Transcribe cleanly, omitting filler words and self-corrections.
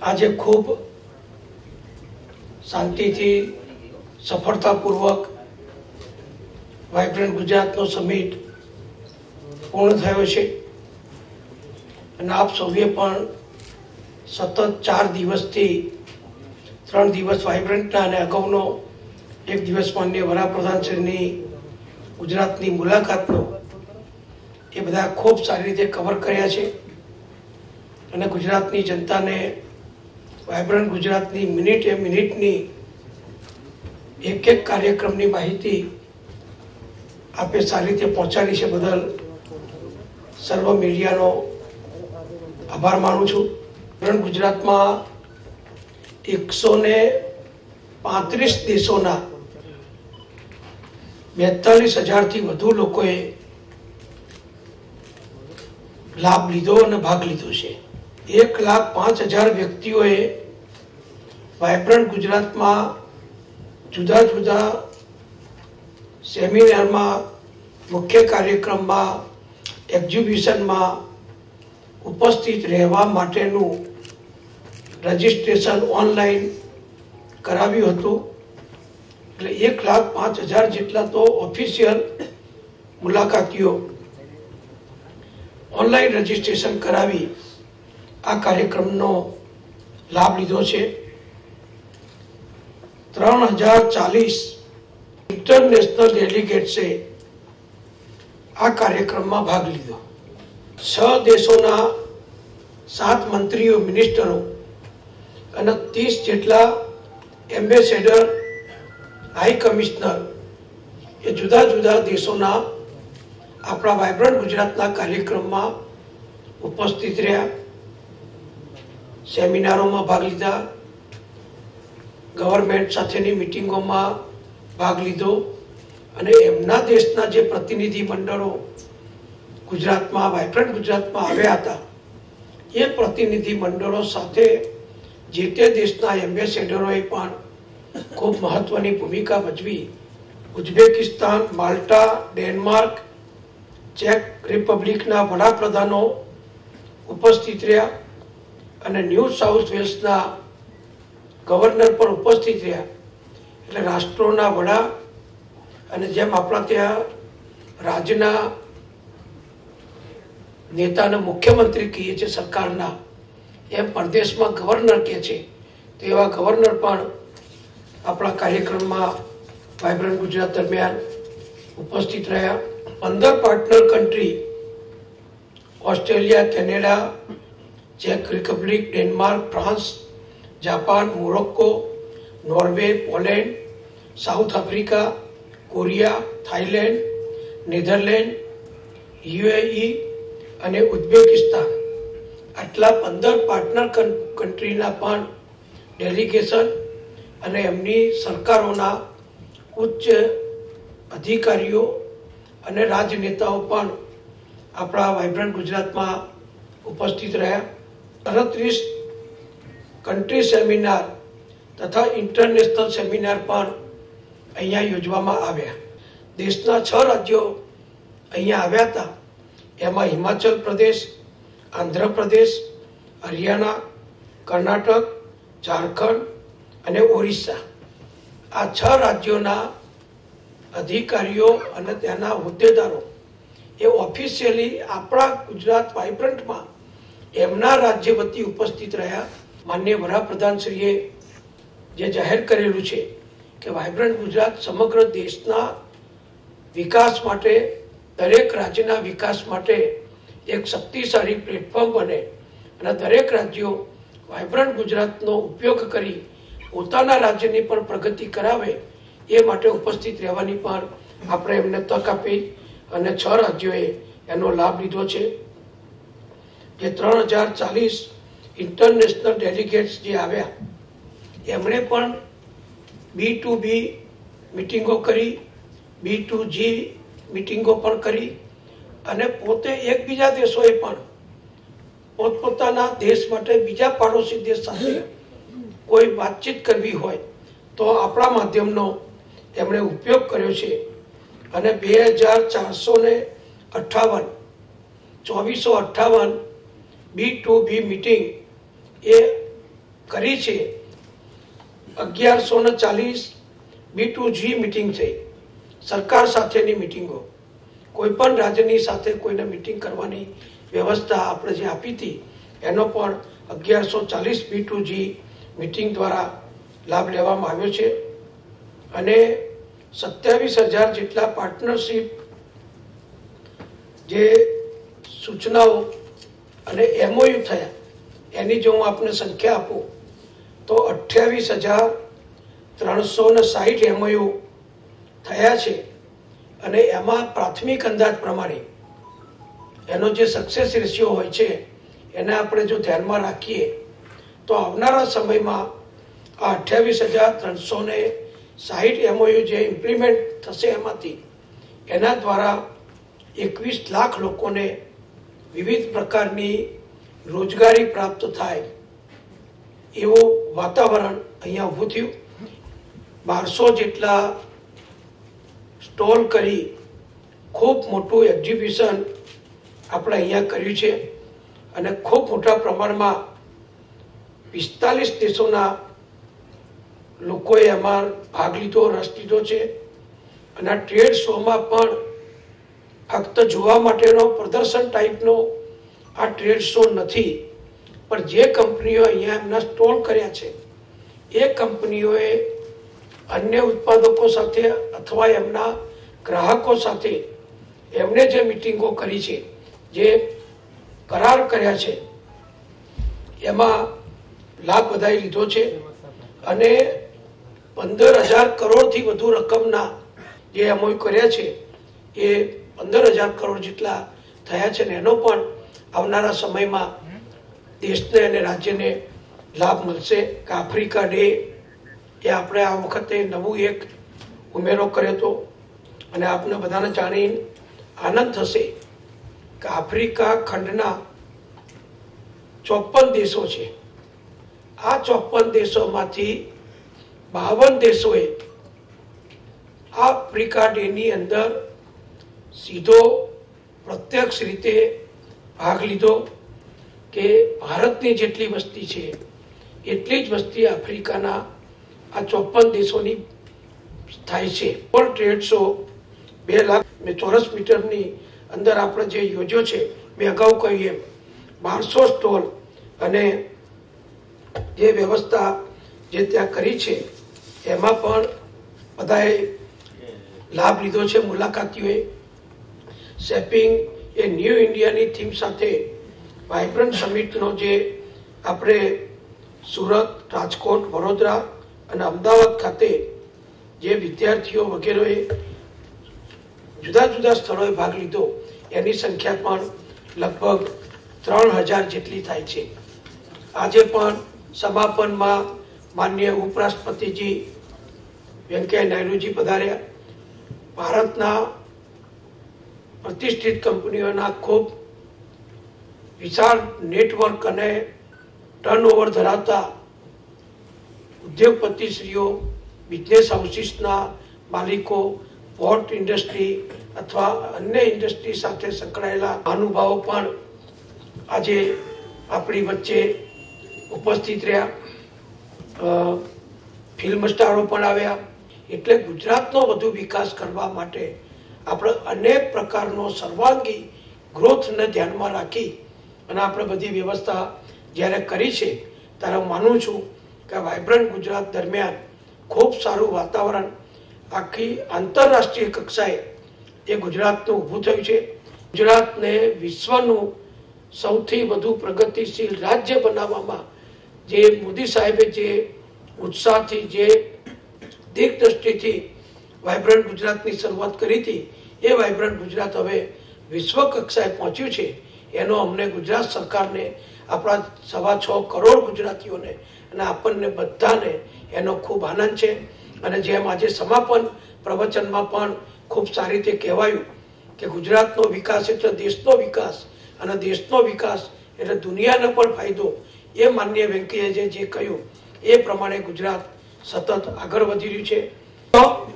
આજે ખૂબ શાંતિથી સફળતાપૂર્વક વાઇબ્રન્ટ ગુજરાતનો સમિટ પૂર્ણ થયો છે અને આપ સૌએ પણ સતત 4 દિવસથી 3 દિવસ વાઇબ્રન્ટના અને અગાઉનો 1 દિવસ માનનીય વડાપ્રધાનશ્રીની ગુજરાતની મુલાકાતનો એ બધા ખૂબ સારી રીતે કવર કર્યા છે અને ગુજરાતની જનતાને વાઇબ્રન્ટ ગુજરાતની મિનિટે મિનિટની એક કાર્યક્રમની માહિતી આપે સારી રીતે પહોંચાડી છે બદલ સર્વ મીડિયાનો આભાર માનું છું। વાઇબ્રન્ટ ગુજરાતમાં 135 દેશોના 42,000થી વધુ લોકોએ લાભ લીધો અને ભાગ લીધો છે। 1,05,000 વ્યક્તિઓએ વાઇબ્રન્ટ ગુજરાતમાં જુદા જુદા સેમિનારમાં, મુખ્ય કાર્યક્રમમાં, એક્ઝિબિશનમાં ઉપસ્થિત રહેવા માટેનું રજિસ્ટ્રેશન ઓનલાઈન કરાવ્યું હતું। એટલે 1,05,000 જેટલા તો ઓફિશિયલ મુલાકાતીઓ ઓનલાઈન રજિસ્ટ્રેશન કરાવી આ કાર્યક્રમનો લાભ લીધો છે। 3,040 ઇન્ટરનેશનલ ડેલિગેટ્સે આ કાર્યક્રમમાં ભાગ લીધો। 6 દેશોના 7 મંત્રીઓ, મિનિસ્ટરો અને 30 જેટલા એમ્બેસેડર, હાઈ કમિશનર એ જુદા જુદા દેશોના આપણા વાઇબ્રન્ટ ગુજરાતના કાર્યક્રમમાં ઉપસ્થિત રહ્યા, સેમિનારોમાં ભાગ લીધા, ગવર્મેન્ટ સાથેની મિટિંગોમાં ભાગ લીધો અને એમના દેશના જે પ્રતિનિધિ મંડળો ગુજરાતમાં વાઇબ્રન્ટ ગુજરાતમાં આવ્યા હતા એ પ્રતિનિધિ મંડળો સાથે જે તે દેશના એમ્બેસેડરોએ પણ ખૂબ મહત્વની ભૂમિકા ભજવી। ઉઝબેકિસ્તાન, માલ્ટા, ડેનમાર્ક, ચેક રિપબ્લિકના વડાપ્રધાનો ઉપસ્થિત રહ્યા અને ન્યૂ સાઉથ વેલ્સના ગવર્નર પણ ઉપસ્થિત રહ્યા। એટલે રાષ્ટ્રોના વડા અને જેમ આપણા ત્યાં રાજ્યના નેતાને મુખ્યમંત્રી કહીએ છીએ સરકારના, એમ પ્રદેશમાં ગવર્નર કહે છે, તો એવા ગવર્નર પણ આપણા કાર્યક્રમમાં વાઇબ્રન્ટ ગુજરાત દરમિયાન ઉપસ્થિત રહ્યા। 15 partner country Australia, Canada, check Republic, Denmark, France, Japan, Morocco, Norway, Poland, south Africa, Korea, Thailand, Netherland, UAE અને ઉઝબેકિસ્તાન આટલા 15 પાર્ટનર કન્ટ્રીના પણ ડેલિગેશન અને એમની સરકારોના ઉચ્ચ અધિકારીઓ અને રાજનેતાઓ પણ આપણા વાઇબ્રન્ટ ગુજરાતમાં ઉપસ્થિત રહ્યા। 37 કન્ટ્રી સેમિનાર તથા ઇન્ટરનેશનલ સેમિનાર પણ અહીંયા યોજવામાં આવ્યા। દેશના 6 રાજ્યો અહીંયા આવ્યા હતા, એમાં હિમાચલ પ્રદેશ, આંધ્રપ્રદેશ, હરિયાણા, કર્ણાટક, ઝારખંડ અને ઓરિસ્સા આ 6 રાજ્યોના અધિકારીઓ અને ત્યાંના હોદ્દેદારો એ ઓફિશિયલી આપણા ગુજરાત વાઇબ્રન્ટમાં એમના રાજ્ય વતી ઉપસ્થિત રહ્યા। માનનીય વડાપ્રધાનશ્રીએ જે જાહેર કરેલું છે કે વાઇબ્રન્ટ ગુજરાત સમગ્ર દેશના વિકાસ માટે, દરેક રાજ્યના વિકાસ માટે એક શક્તિશાળી પ્લેટફોર્મ બને અને દરેક રાજ્યો વાઇબ્રન્ટ ગુજરાતનો ઉપયોગ કરી પોતાના રાજ્યની પણ પ્રગતિ કરાવે એ માટે ઉપસ્થિત રહેવાની પણ આપણે એમને તક આપી અને 6 રાજ્યોએ એનો લાભ લીધો છે। જે 3,040 ઇન્ટરનેશનલ ડેલિગેટ્સ જે આવ્યા એમણે પણ B2B મિટિંગો કરી, B2G મિટિંગો પણ કરી અને પોતે એકબીજા દેશોએ પણ પોતપોતાના દેશ માટે બીજા પાડોશી દેશ સાથે કોઈ વાતચીત કરવી હોય તો આપણા માધ્યમનો એમણે ઉપયોગ કર્યો છે અને 2458 B2B મીટિંગ એ કરી છે 1140 B2G મીટિંગ થઈ, સરકાર સાથેની મિટિંગો, કોઈ પણ રાજ્યની સાથે કોઈને મિટિંગ કરવાની વ્યવસ્થા આપણે જે આપી હતી એનો પણ 1140 B2G મીટિંગ દ્વારા લાભ લેવામાં આવ્યો છે અને 27,000 જેટલા પાર્ટનરશિપ જે સૂચનાઓ અને MOU થયા એની જો હું આપને સંખ્યા આપું તો 28,360 MOU થયા છે અને એમાં પ્રાથમિક અંદાજ પ્રમાણે એનો જે સક્સેસ રેશિયો હોય છે એને આપણે જો ધ્યાનમાં રાખીએ તો આવનારા સમયમાં આ 28,360 MOU જે ઇમ્પ્લિમેન્ટ થશે એમાંથી એના દ્વારા 21 લાખ લોકોને વિવિધ પ્રકારની રોજગારી પ્રાપ્ત થાય એવું વાતાવરણ અહીંયા ઊભું થયું. 1200 જેટલા સ્ટોલ કરી ખૂબ મોટું એક્ઝિબિશન આપણે અહીંયા કર્યું છે અને ખૂબ મોટા પ્રમાણમાં 45 દેશોના લોકોએ એમાં ભાગ લીધો, રસ લીધો છે અને આ ટ્રેડ શોમાં પણ ફક્ત જોવા માટેનો પ્રદર્શન ટાઈપનો આ ટ્રેડ શો નથી, પણ જે કંપનીઓ અહીંયા એમના સ્ટોલ કર્યા છે એ કંપનીઓએ અન્ય ઉત્પાદકો સાથે અથવા એમના ગ્રાહકો સાથે એમણે જે મિટિંગો કરી છે, જે કરાર કર્યા છે એમાં લાભ બધાએ લીધો છે અને 15,000 કરોડથી વધુ રકમના જે MOU કર્યા છે એ 15,000 કરોડ જેટલા થયા છે ને એનો પણ આવનારા સમયમાં દેશને અને રાજ્યને લાભ મળશે. કે આફ્રિકા ડે એ આપણે આ વખતે નવું એક ઉમેરો કર્યો હતો અને આપને બધાને જાણીને આનંદ થશે કે આફ્રિકા ખંડના 54 દેશો છે. આ 54 દેશોમાંથી 52 દેશોએ આફ્રિકા ડેની અંદર સીધો પ્રત્યક્ષ રીતે ભાગ લીધો કે ભારતની જેટલી વસ્તી છે એટલી જ વસ્તી આફ્રિકાના આ 54 દેશોની થાય છે. પણ ટ્રેડ શો 2 લાખ ચોરસ મીટરની અંદર આપણે જે યોજ્યો છે, મેં અગાઉ કહ્યું એમ 1200 સ્ટોલ અને જે વ્યવસ્થા જે ત્યાં કરી છે એમાં પણ બધાએ લાભ લીધો છે. મુલાકાતીઓએ શેપિંગ એ ન્યૂ ઇન્ડિયાની થીમ સાથે વાઇબ્રન્ટ સમિટનો જે આપણે સુરત, રાજકોટ, વડોદરા અને અમદાવાદ ખાતે જે વિદ્યાર્થીઓ વગેરેએ જુદા જુદા સ્થળોએ ભાગ લીધો એની સંખ્યા પણ લગભગ 3,000 જેટલી થાય છે. આજે પણ સમાપનમાં માનનીય ઉપરાષ્ટ્રપતિજી વેંકૈયા નાયડુજી પધાર્યા. ભારતના પ્રતિષ્ઠિત કંપનીઓના ખૂબ વિશાળ નેટવર્ક અને ટર્નઓવર ધરાવતા ઉદ્યોગપતિશ્રીઓ, બિઝનેસ હાઉસીસના માલિકો, પોર્ટ ઇન્ડસ્ટ્રી અથવા અન્ય ઇન્ડસ્ટ્રી સાથે સંકળાયેલા અનુભવો પણ આજે આપણી વચ્ચે ઉપસ્થિત રહ્યા. ફિલ્મ સ્ટારો પણ આવ્યા. એટલે ગુજરાતનો વધુ વિકાસ કરવા માટે આપણે અનેક પ્રકારનો સર્વાંગી ગ્રોથને ધ્યાનમાં રાખી અને આપણે બધી વ્યવસ્થા જ્યારે કરી છે ત્યારે હું માનું છું કે વાઇબ્રન્ટ ગુજરાત દરમિયાન ખૂબ સારું વાતાવરણ આખી આંતરરાષ્ટ્રીય કક્ષાએ એ ગુજરાતનું ઊભું થયું છે. ગુજરાતને વિશ્વનું સૌથી વધુ પ્રગતિશીલ રાજ્ય બનાવવામાં જે મોદી સાહેબે જે ઉત્સાહથી, જે દીર્ઘદ્રષ્ટિથી વાઇબ્રન્ટ ગુજરાતની શરૂઆત કરી હતી એ વાઇબ્રન્ટ ગુજરાત હવે વિશ્વ કક્ષાએ પહોંચ્યું છે. એનો અમને ગુજરાત સરકારને, આપણા 6.25 કરોડ ગુજરાતીઓને અને આપણને બધાને એનો ખૂબ આનંદ છે. અને જેમ આજે સમાપન પ્રવચનમાં પણ ખૂબ સારી રીતે કહેવાયું કે ગુજરાતનો વિકાસ એટલે દેશનો વિકાસ અને દેશનો વિકાસ એટલે દુનિયાને પણ ફાયદો, એ માનનીય વેંકૈયાજીએ જે કહ્યું એ પ્રમાણે ગુજરાત સતત આગળ વધી રહ્યું છે. તો